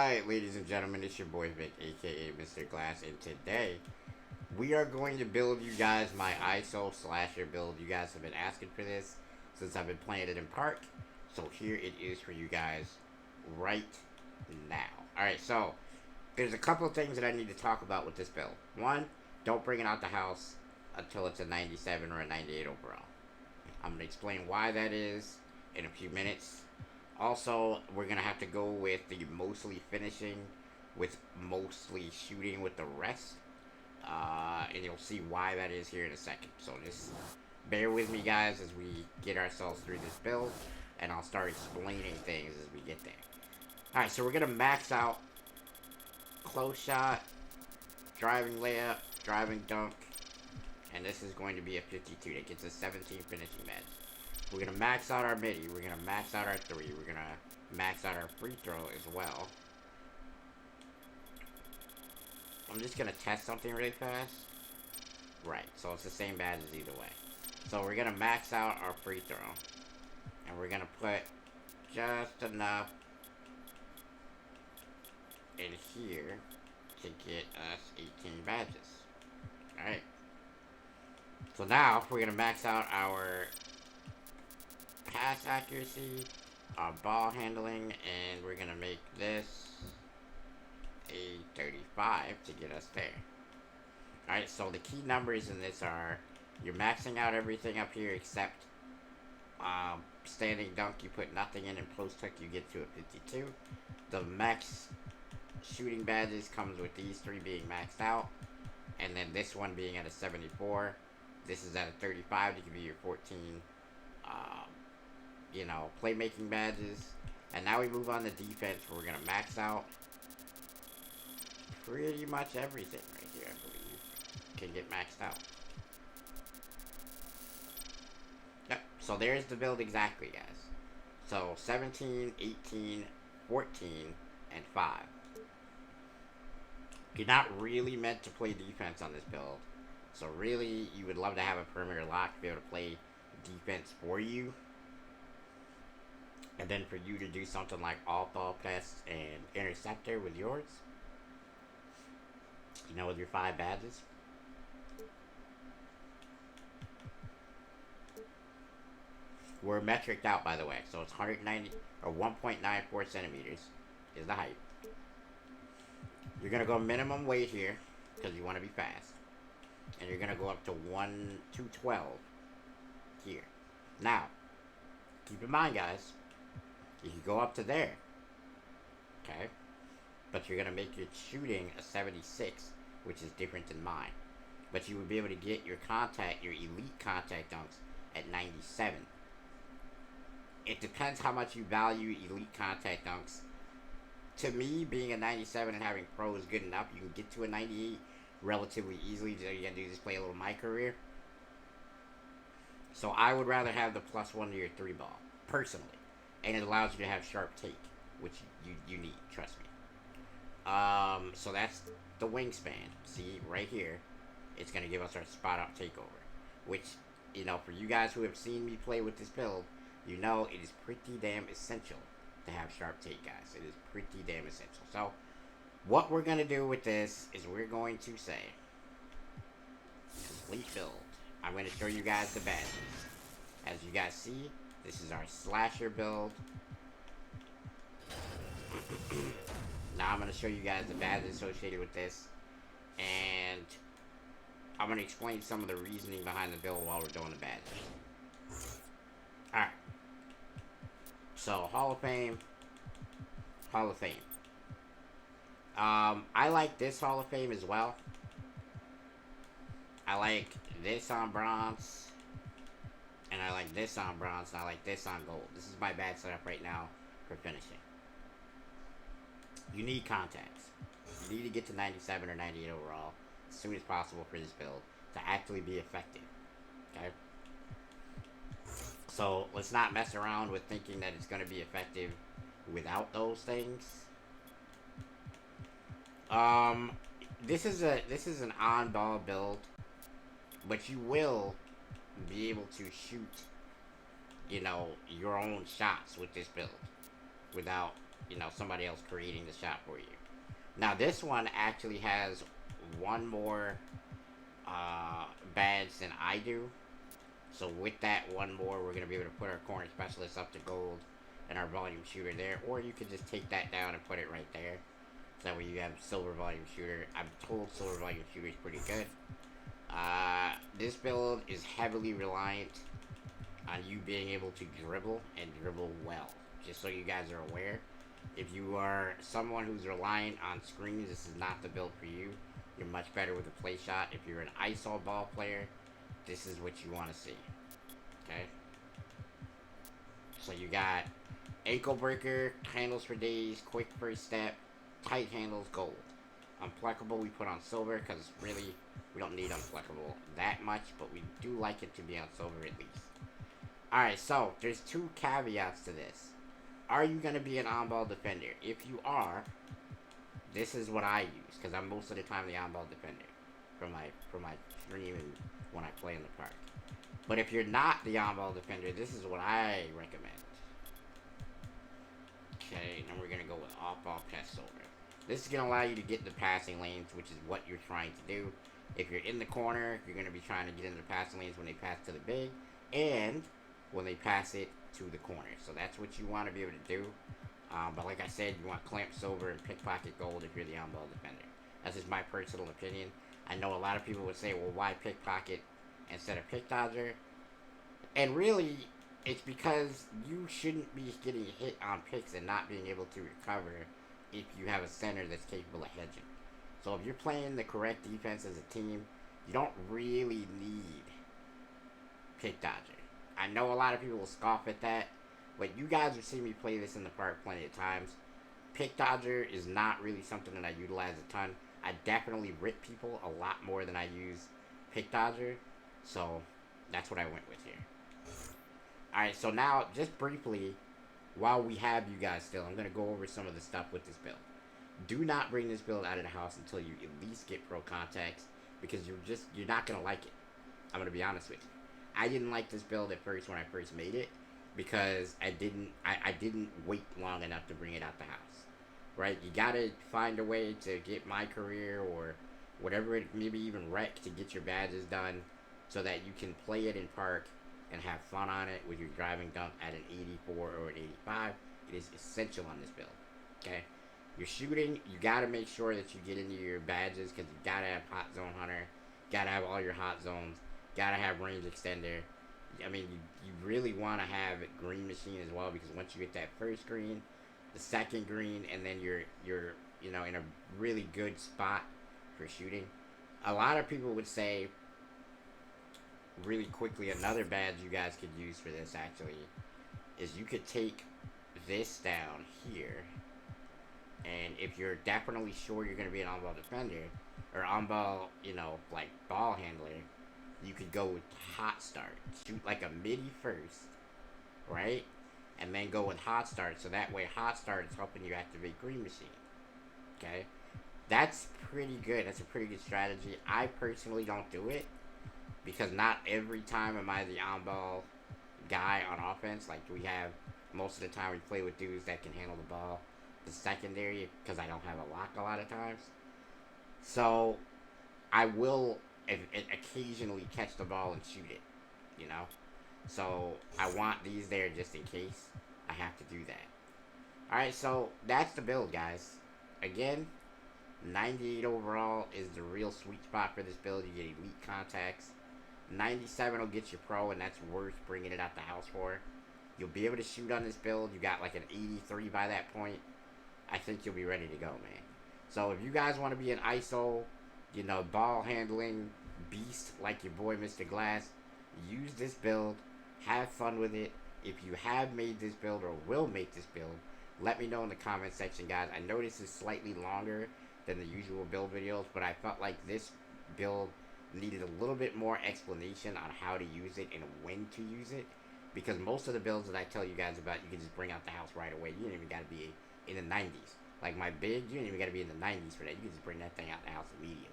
Alright, ladies and gentlemen, it's your boy Vic, aka Mr. Glass, and today we are going to build you guys my ISO slasher build. You guys have been asking for this since I've been playing it in Park, so here it is for you guys right now. Alright, so there's a couple of things that I need to talk about with this build. One, don't bring it out the house until it's a 97 or a 98 overall. I'm going to explain why that is in a few minutes. Also, we're going to have to go with the mostly finishing with mostly shooting with the rest. And you'll see why that is here in a second. So just bear with me, guys, as we get ourselves through this build. And I'll start explaining things as we get there. Alright, so we're going to max out close shot, driving layup, driving dunk. And this is going to be a 52 that gets a 17 finishing match. We're going to max out our midi. We're going to max out our 3. We're going to max out our free throw as well. I'm just going to test something really fast. Right, so it's the same badges either way. So we're going to max out our free throw. And we're going to put just enough in here to get us 18 badges. Alright. So now, we're going to max out our pass accuracy, our ball handling, and we're going to make this a 35 to get us there. Alright, so the key numbers in this are, you're maxing out everything up here except standing dunk, you put nothing in, and post hook, you get to a 52. The max shooting badges comes with these 3 being maxed out, and then this one being at a 74. This is at a 35 to give you your 14, playmaking badges. And now we move on to defense, where we're going to max out pretty much everything right here, I believe, can get maxed out. Yep, so there's the build exactly, guys. So 17, 18, 14, and 5. You're not really meant to play defense on this build. So really, you would love to have a perimeter lock to be able to play defense for you. And then for you to do something like off-ball pass and interceptor with yours. With your 5 badges. We're metriced out, by the way. So it's 190 or 1.94 centimeters is the height. You're going to go minimum weight here because you want to be fast. And you're going to go up to 212 here. Now, keep in mind, guys, you can go up to there. Okay? But you're going to make your shooting a 76, which is different than mine. But you would be able to get your elite contact dunks at 97. It depends how much you value elite contact dunks. To me, being a 97 and having pro is good enough. You can get to a 98 relatively easily. All you gotta do is just play a little my career. So I would rather have the +1 to your 3 ball, personally. And it allows you to have sharp take, which you need, trust me. So that's the wingspan. See, right here, it's going to give us our spot-up takeover. Which, for you guys who have seen me play with this build, it is pretty damn essential to have sharp take, guys. It is pretty damn essential. So, what we're going to do with this is we're going to say, complete build. I'm going to show you guys the badges. As you guys see, this is our slasher build. Now I'm going to show you guys the badges associated with this. And I'm going to explain some of the reasoning behind the build while we're doing the badges. Alright. So, Hall of Fame. Hall of Fame. I like this Hall of Fame as well. I like this on bronze. And I like this on bronze. And I like this on gold. This is my badge setup right now for finishing. You need contacts. You need to get to 97 or 98 overall as soon as possible for this build to actually be effective. Okay? So, let's not mess around with thinking that it's going to be effective without those things. This is an on-ball build, but you will be able to shoot, your own shots with this build without you know, somebody else creating the shot for you. Now this one actually has one more badge than I do. So with that one more, we're going to be able to put our corner specialist up to gold and our volume shooter there. Or you could just take that down and put it right there. So that way you have silver volume shooter. I'm told silver volume shooter is pretty good. This build is heavily reliant on you being able to dribble and dribble well. Just so you guys are aware. If you are someone who's reliant on screens, this is not the build for you. You're much better with a play shot. If you're an ISO ball player, this is what you want to see. Okay? So you got ankle breaker, handles for days, quick first step, tight handles, gold. Unpluckable we put on silver because really we don't need unpluckable that much, but we do like it to be on silver at least. Alright, so there's two caveats to this. Are you going to be an on-ball defender? If you are, this is what I use because I'm most of the time the on-ball defender for my stream and when I play in the park. But if you're not the on-ball defender, this is what I recommend. Okay, then we're going to go with off-ball pass over. This is going to allow you to get in the passing lanes, which is what you're trying to do. If you're in the corner, you're going to be trying to get into the passing lanes when they pass to the big, and when they pass it to the corner. So that's what you want to be able to do. But like I said, you want clamp silver and pickpocket gold if you're the on-ball defender. That's just my personal opinion. I know a lot of people would say, well, why pickpocket instead of pick dodger? And really, it's because you shouldn't be getting hit on picks and not being able to recover if you have a center that's capable of hedging. So if you're playing the correct defense as a team, you don't really need pick dodger. I know a lot of people will scoff at that, but you guys have seen me play this in the park plenty of times. Pick dodger is not really something that I utilize a ton. I definitely rip people a lot more than I use pick dodger, so that's what I went with here. Alright, so now, just briefly, while we have you guys still, I'm going to go over some of the stuff with this build. Do not bring this build out of the house until you at least get pro contacts, because you're not going to like it. I'm going to be honest with you. I didn't like this build at first when I first made it, because I didn't wait long enough to bring it out the house. Right? You got to find a way to get my career, or whatever, maybe even rec, to get your badges done, so that you can play it in park and have fun on it with your driving dunk at an 84 or an 85. It is essential on this build. Okay? You're shooting, you gotta make sure that you get into your badges, because you gotta have hot zone hunter, gotta have all your hot zones, gotta have range extender. I mean, you really want to have green machine as well, because once you get that first green, the second green, and then you're you know, in a really good spot for shooting. A lot of people would say, really quickly, another badge you guys could use for this actually is you could take this down here, and if you're definitely sure you're going to be an on-ball defender or on-ball, you know, like ball handler, you could go with hot start, shoot like a midi first, right, and then go with hot start, so that way hot start is helping you activate green machine. Okay, that's pretty good. That's a pretty good strategy. I personally don't do it, because not every time am I the on-ball guy on offense. Like, we have, most of the time we play with dudes that can handle the ball, the secondary, because I don't have a lock a lot of times. So, I will occasionally catch the ball and shoot it, you know? So, I want these there just in case I have to do that. Alright, so that's the build, guys. Again, 98 overall is the real sweet spot for this build. You get elite contacts. 97 will get you pro, and that's worth bringing it out the house for. You'll be able to shoot on this build. You got like an 83 by that point. I think you'll be ready to go, man. So if you guys want to be an ISO, you know, ball handling beast like your boy Mr. Glass, use this build. Have fun with it. If you have made this build or will make this build, let me know in the comment section, guys. I know this is slightly longer than the usual build videos, but I felt like this build needed a little bit more explanation on how to use it and when to use it, because most of the builds that I tell you guys about, you can just bring out the house right away. You don't even got to be in the 90s. Like my big, you don't even got to be in the 90s for that. You can just bring that thing out the house immediately.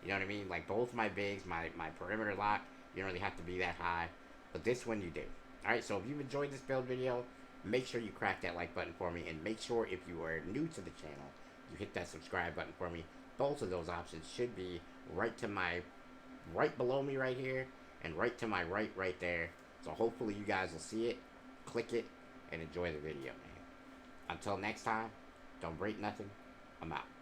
You know what I mean? Like both my bigs, my perimeter lock, you don't really have to be that high, but this one you do. Alright, so if you've enjoyed this build video, make sure you crack that like button for me, and make sure if you are new to the channel, you hit that subscribe button for me. Both of those options should be right below me right here, and right to my right there. So hopefully you guys will see it, click it, and enjoy the video, man. Until next time, don't break nothing. I'm out.